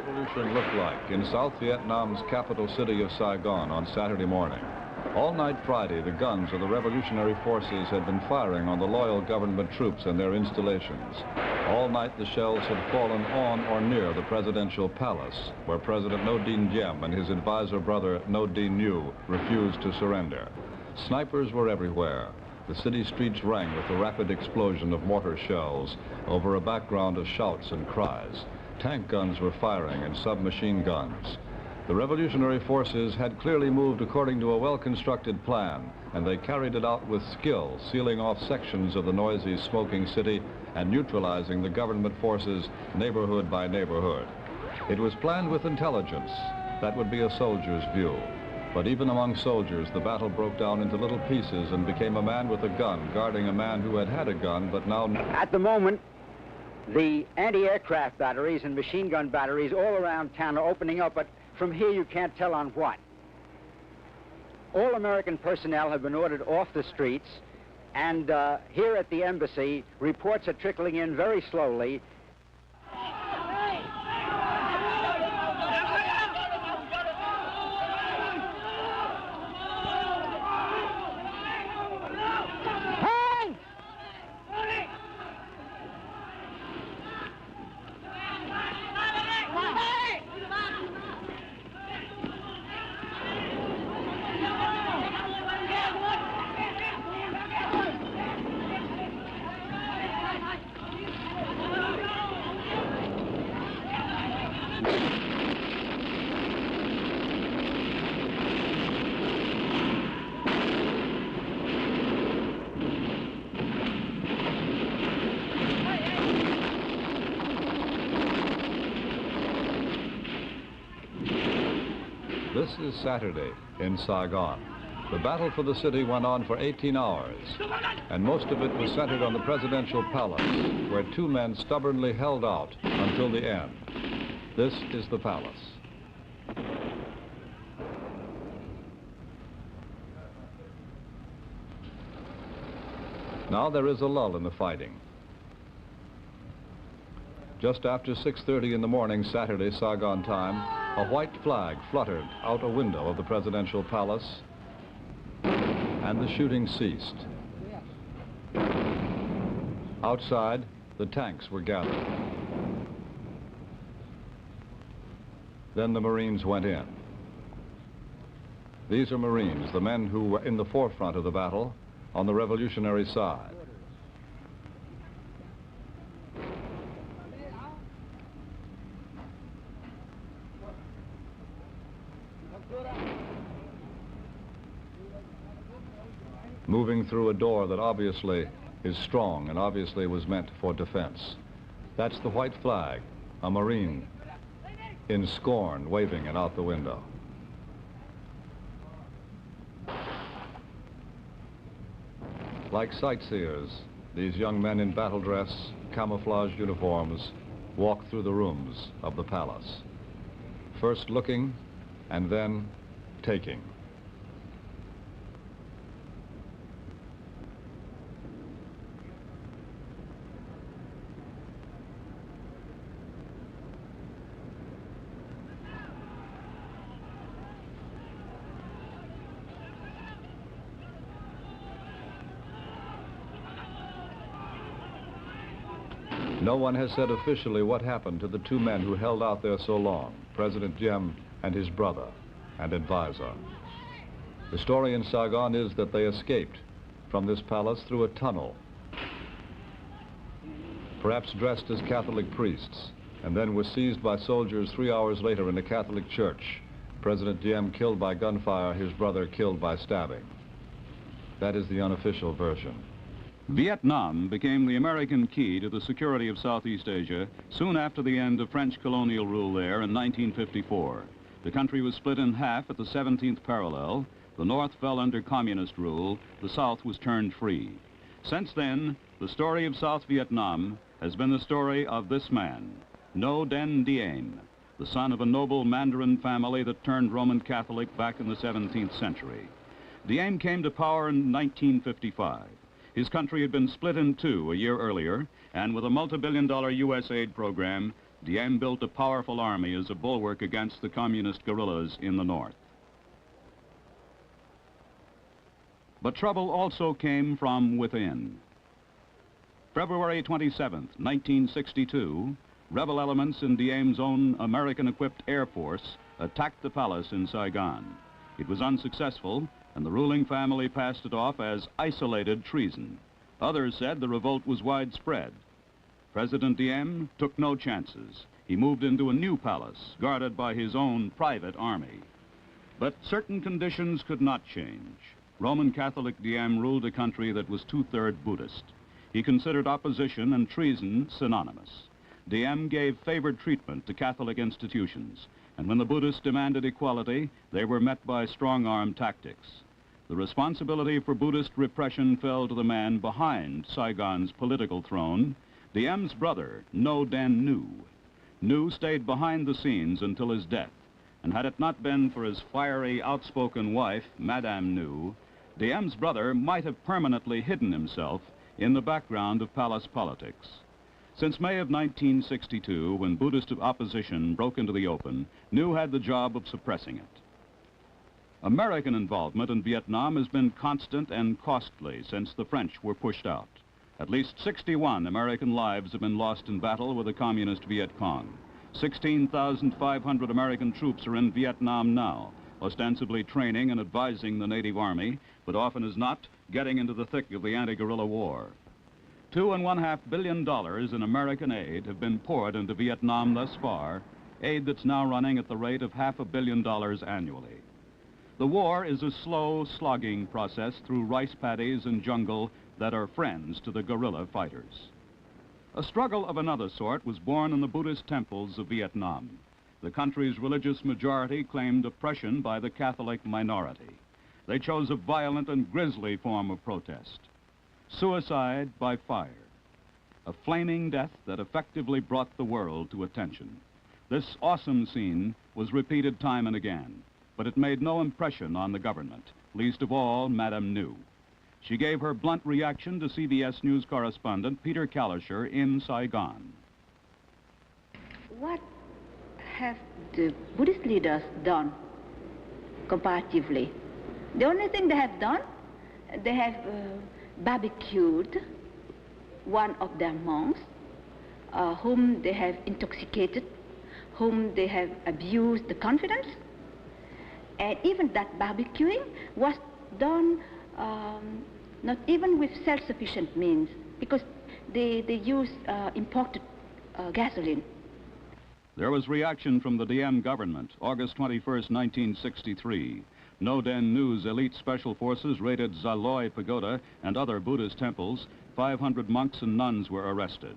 revolution looked like in South Vietnam's capital city of Saigon on Saturday morning. All night Friday, the guns of the revolutionary forces had been firing on the loyal government troops and their installations. All night the shells had fallen on or near the presidential palace, where President Ngo Dinh Diem and his advisor brother Ngo Dinh Nhu refused to surrender. Snipers were everywhere. The city streets rang with the rapid explosion of mortar shells over a background of shouts and cries. Tank guns were firing and submachine guns. The revolutionary forces had clearly moved according to a well-constructed plan, and they carried it out with skill, sealing off sections of the noisy, smoking city and neutralizing the government forces neighborhood by neighborhood. It was planned with intelligence. That would be a soldier's view. But even among soldiers, the battle broke down into little pieces and became a man with a gun guarding a man who had had a gun, but now... At the moment, the anti-aircraft batteries and machine gun batteries all around town are opening up, but from here you can't tell on what. All American personnel have been ordered off the streets, and here at the embassy, reports are trickling in very slowly. This is Saturday in Saigon. The battle for the city went on for 18 hours, and most of it was centered on the presidential palace, where two men stubbornly held out until the end. This is the palace. Now there is a lull in the fighting. Just after 6:30 in the morning, Saturday, Saigon time, a white flag fluttered out a window of the presidential palace, and the shooting ceased. Outside, the tanks were gathered. Then the Marines went in. These are Marines, the men who were in the forefront of the battle on the revolutionary side. Moving through a door that obviously is strong and obviously was meant for defense. That's the white flag, a Marine in scorn waving it out the window. Like sightseers, these young men in battle dress, camouflage uniforms, walk through the rooms of the palace. First looking and then taking. No one has said officially what happened to the two men who held out there so long, President Diem and his brother and advisor. The story in Saigon is that they escaped from this palace through a tunnel, perhaps dressed as Catholic priests, and then were seized by soldiers 3 hours later in a Catholic church. President Diem killed by gunfire, his brother killed by stabbing. That is the unofficial version. Vietnam became the American key to the security of Southeast Asia soon after the end of French colonial rule there in 1954. The country was split in half at the 17th parallel. The North fell under communist rule. The South was turned free. Since then, the story of South Vietnam has been the story of this man, Ngo Dinh Diem, the son of a noble Mandarin family that turned Roman Catholic back in the 17th century. Diem came to power in 1955. His country had been split in two a year earlier, and with a multi-billion-dollar U.S. aid program, Diem built a powerful army as a bulwark against the communist guerrillas in the north. But trouble also came from within. February 27, 1962, rebel elements in Diem's own American-equipped Air Force attacked the palace in Saigon. It was unsuccessful, and the ruling family passed it off as isolated treason. Others said the revolt was widespread. President Diem took no chances. He moved into a new palace, guarded by his own private army. But certain conditions could not change. Roman Catholic Diem ruled a country that was two-thirds Buddhist. He considered opposition and treason synonymous. Diem gave favored treatment to Catholic institutions, and when the Buddhists demanded equality, they were met by strong-arm tactics. The responsibility for Buddhist repression fell to the man behind Saigon's political throne, Diem's brother, No Den Nu. Nu stayed behind the scenes until his death, and had it not been for his fiery, outspoken wife, Madame Nu, Diem's brother might have permanently hidden himself in the background of palace politics. Since May of 1962, when Buddhist opposition broke into the open, Nu had the job of suppressing it. American involvement in Vietnam has been constant and costly since the French were pushed out. At least 61 American lives have been lost in battle with the communist Viet Cong. 16,500 American troops are in Vietnam now, ostensibly training and advising the native army, but often as not, getting into the thick of the anti-guerrilla war. $2.5 billion in American aid have been poured into Vietnam thus far, aid that's now running at the rate of $500 million annually. The war is a slow, slogging process through rice paddies and jungle that are friends to the guerrilla fighters. A struggle of another sort was born in the Buddhist temples of Vietnam. The country's religious majority claimed oppression by the Catholic minority. They chose a violent and grisly form of protest: suicide by fire, a flaming death that effectively brought the world to attention. This awesome scene was repeated time and again, but it made no impression on the government, least of all Madame Nu. She gave her blunt reaction to CBS News correspondent Peter Kalischer in Saigon. What have the Buddhist leaders done comparatively? The only thing they have done, they have barbecued one of their monks, whom they have intoxicated, whom they have abused the confidence. And even that barbecuing was done not even with self-sufficient means, because they used imported gasoline. There was reaction from the Diem government, August 21st, 1963. No Den Nu's elite special forces raided Zaloi Pagoda and other Buddhist temples. 500 monks and nuns were arrested.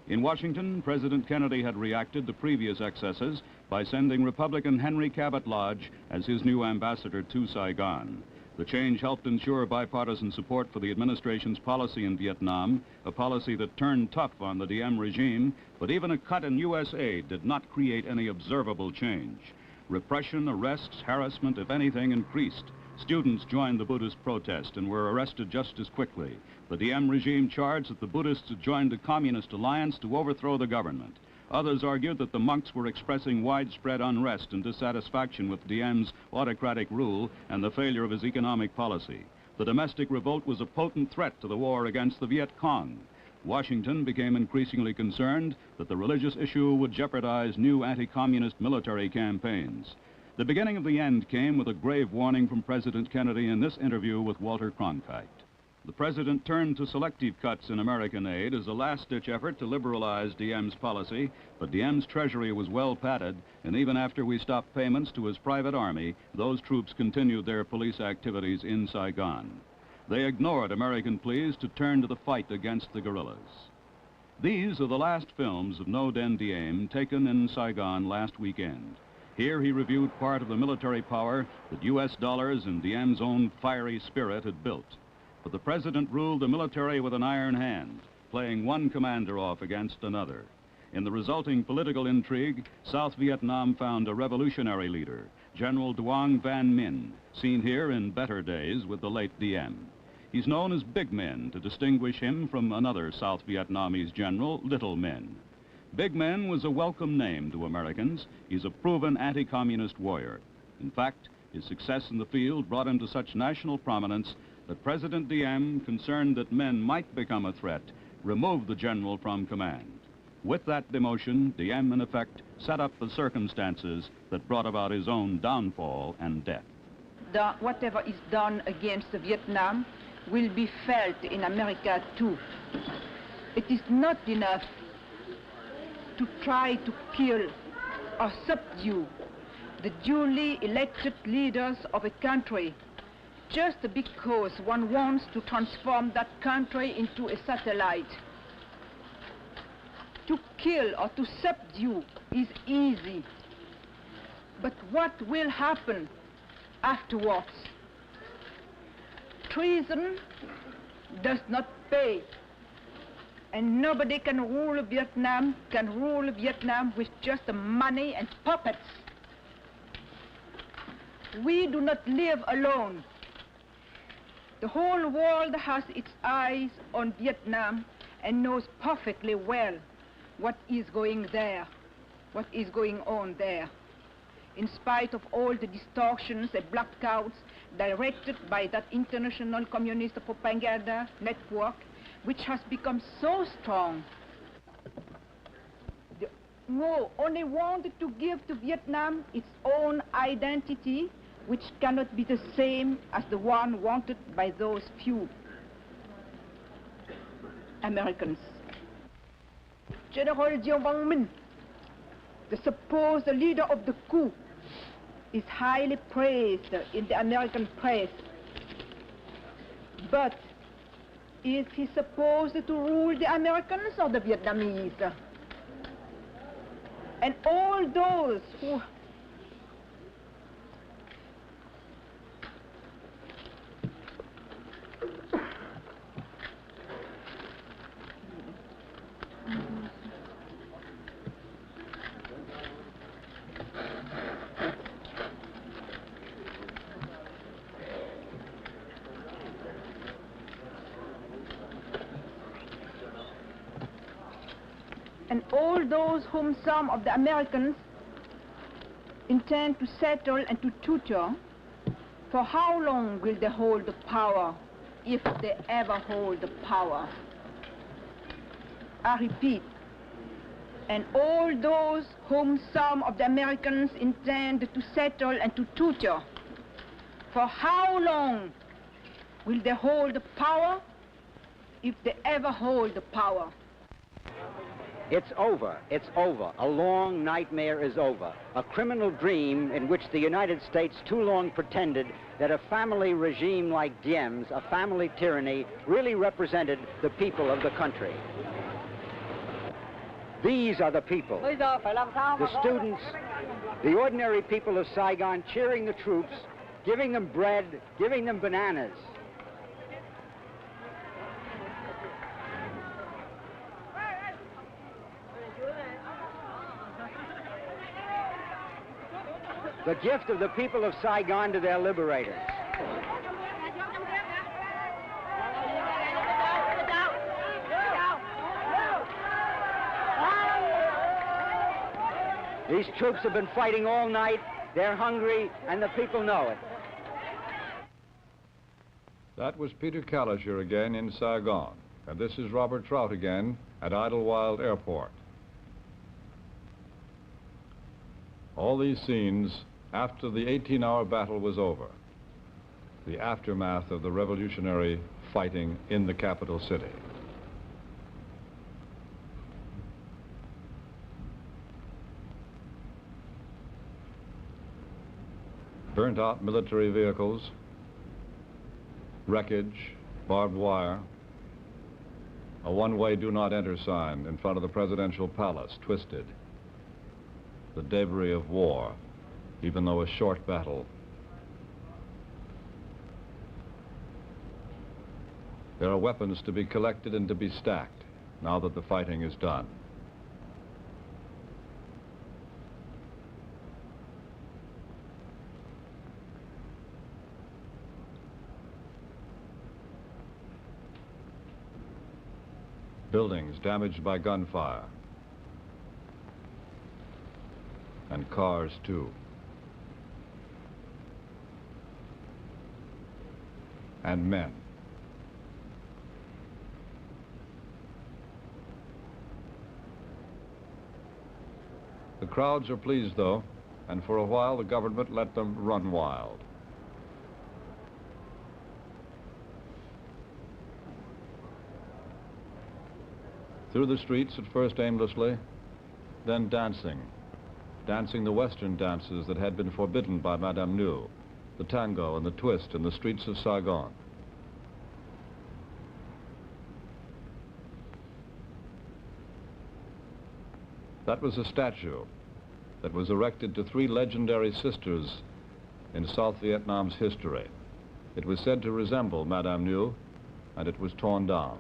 In Washington, President Kennedy had reacted to previous excesses by sending Republican Henry Cabot Lodge as his new ambassador to Saigon. The change helped ensure bipartisan support for the administration's policy in Vietnam, a policy that turned tough on the Diem regime, but even a cut in U.S. aid did not create any observable change. Repression, arrests, harassment, if anything, increased. Students joined the Buddhist protest and were arrested just as quickly. The Diem regime charged that the Buddhists had joined a communist alliance to overthrow the government. Others argued that the monks were expressing widespread unrest and dissatisfaction with Diem's autocratic rule and the failure of his economic policy. The domestic revolt was a potent threat to the war against the Viet Cong. Washington became increasingly concerned that the religious issue would jeopardize new anti-communist military campaigns. The beginning of the end came with a grave warning from President Kennedy in this interview with Walter Cronkite. The president turned to selective cuts in American aid as a last-ditch effort to liberalize Diem's policy, but Diem's treasury was well padded, and even after we stopped payments to his private army, those troops continued their police activities in Saigon. They ignored American pleas to turn to the fight against the guerrillas. These are the last films of No Den Diem taken in Saigon last weekend. Here he reviewed part of the military power that U.S. dollars and Diem's own fiery spirit had built. But the president ruled the military with an iron hand, playing one commander off against another. In the resulting political intrigue, South Vietnam found a revolutionary leader, General Duong Van Minh, seen here in better days with the late Diem. He's known as Big Men to distinguish him from another South Vietnamese general, Little Men. Big Man was a welcome name to Americans. He's a proven anti-communist warrior. In fact, his success in the field brought him to such national prominence that President Diem, concerned that men might become a threat, removed the general from command. With that demotion, Diem, in effect, set up the circumstances that brought about his own downfall and death. Whatever is done against Vietnam will be felt in America too. It is not enough to try to kill or subdue the duly elected leaders of a country just because one wants to transform that country into a satellite. To kill or to subdue is easy, but what will happen afterwards? Treason does not pay, and nobody can rule Vietnam with just money and puppets. We do not live alone. The whole world has its eyes on Vietnam and knows perfectly well what is going on there. In spite of all the distortions and blackouts directed by that international communist propaganda network, which has become so strong. Only wanted to give to Vietnam its own identity, which cannot be the same as the one wanted by those few Americans. General Diệm, the supposed leader of the coup, is highly praised in the American press. But is he supposed to rule the Americans or the Vietnamese? And all those who whom some of the Americans intend to settle and to tutor, for how long will they hold the power, if they ever hold the power? I repeat, and all those whom some of the Americans intend to settle and to tutor, for how long will they hold the power, if they ever hold the power? It's over. It's over. A long nightmare is over. A criminal dream in which the United States too long pretended that a family regime like Diem's, a family tyranny, really represented the people of the country. These are the people. The students, the ordinary people of Saigon cheering the troops, giving them bread, giving them bananas. The gift of the people of Saigon to their liberators. These troops have been fighting all night, they're hungry, and the people know it. That was Peter Kalischer again in Saigon, and this is Robert Trout again at Idlewild Airport. All these scenes after the 18-hour battle was over, the aftermath of the revolutionary fighting in the capital city. Burnt-out military vehicles, wreckage, barbed wire, a one-way do-not-enter sign in front of the presidential palace, twisted. The debris of war, even though a short battle. There are weapons to be collected and to be stacked now that the fighting is done. Buildings damaged by gunfire. And cars, too. And men. The crowds are pleased, though, and for a while the government let them run wild. Through the streets, at first aimlessly, then dancing the Western dances that had been forbidden by Madame New, the tango and the twist in the streets of Saigon. That was a statue that was erected to 3 legendary sisters in South Vietnam's history. It was said to resemble Madame New, and it was torn down.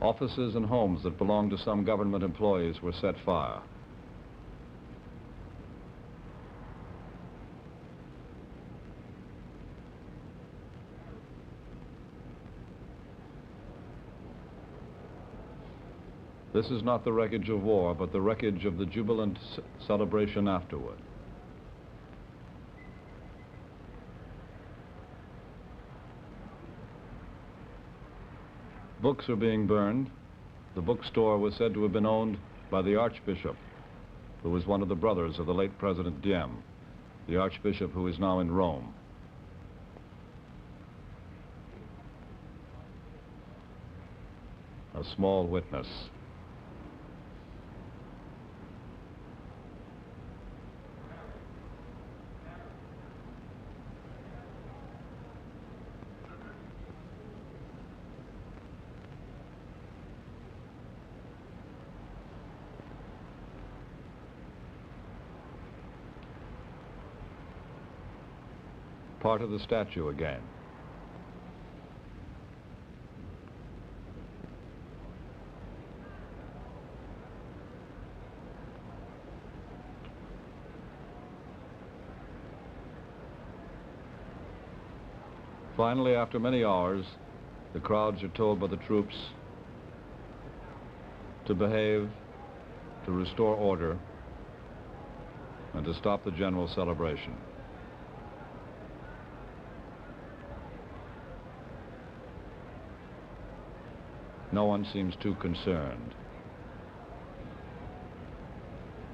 Offices and homes that belonged to some government employees were set fire. This is not the wreckage of war, but the wreckage of the jubilant celebration afterward. Books are being burned. The bookstore was said to have been owned by the Archbishop, who was one of the brothers of the late President Diệm, the Archbishop who is now in Rome. A small witness. Part of the statue again. Finally, after many hours, the crowds are told by the troops to behave, to restore order, and to stop the general celebration. No one seems too concerned.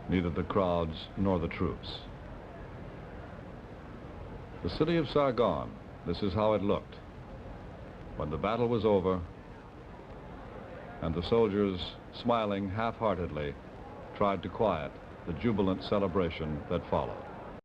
Neither the crowds nor the troops. The city of Saigon, this is how it looked when the battle was over and the soldiers, smiling half-heartedly, tried to quiet the jubilant celebration that followed.